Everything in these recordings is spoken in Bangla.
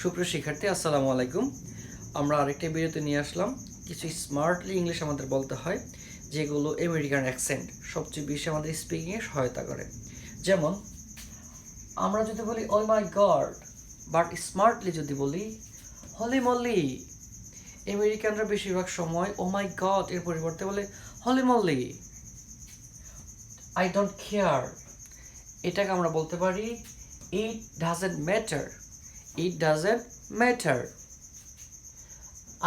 সুপ্রিয় শিক্ষার্থী, আসসালামু আলাইকুম। আমরা আরেকটা ভিডিওতে নিয়ে আসলাম কিছু স্মার্টলি ইংলিশ আমাদের বলতে হয়, যেগুলো আমেরিকান অ্যাকসেন্ট সবচেয়ে বেশি আমাদের স্পিকিংয়ে সহায়তা করে। যেমন আমরা যদি বলি ও মাই গড, বাট স্মার্টলি যদি বলি হলি মলি। আমেরিকানরা বেশিরভাগ সময় ও মাই গড এর পরিবর্তে বলে হলি মলি। আই ডোন্ট কেয়ার, এটাকে আমরা বলতে পারি it doesn't matter. It doesn't matter.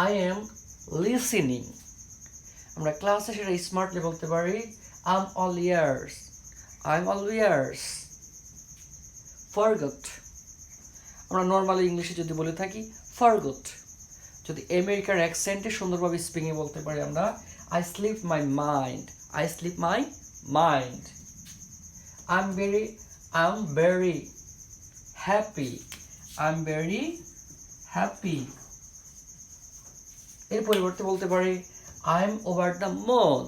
I am listening. আমরা ক্লাসে সেটা স্মার্টলি বলতে পারি I'm all ears. I'm all ears. Forgot. আমরা নর্মালি ইংলিশে যদি বলে থাকি forgot, যদি আমেরিকার অ্যাকসেন্টে সুন্দরভাবে স্পিকিংয়ে বলতে পারি আমরা I sleep my mind. I sleep my mind. I'm very happy. I'm very happy. এর পরিবর্তে বলতে পারি I'm over the moon.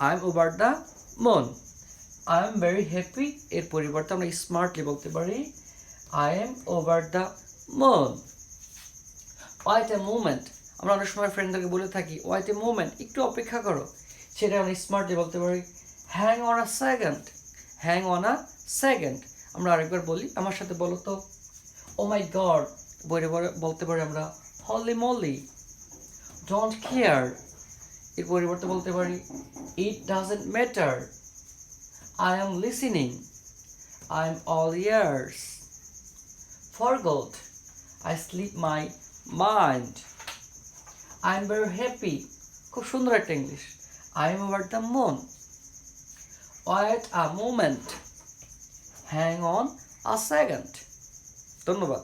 I'm over the moon. I'm very happy এর পরিবর্তে আমরা স্মার্টলি বলতে পারি I am over the moon. Wait a moment. আমরা অনেক সময় ফ্রেন্ডদেরকে বলে থাকি wait a moment, একটু অপেক্ষা করো। সেটা আমরা স্মার্টলি বলতে পারি hang on a second. Hang on a second. আমরা আরেকবার বলি, আমার সাথে বলো তো Oh my god, বলতে পারি আমরা holy moly. Don't care এর পরিবর্তে বলতে পারি it doesn't matter. I am listening. I am all ears. Forgot. I sleep my mind. I am very happy. খুব সুন্দর একটা English. I am over the moon. Wait a moment. Hang on a second. ধন্যবাদ।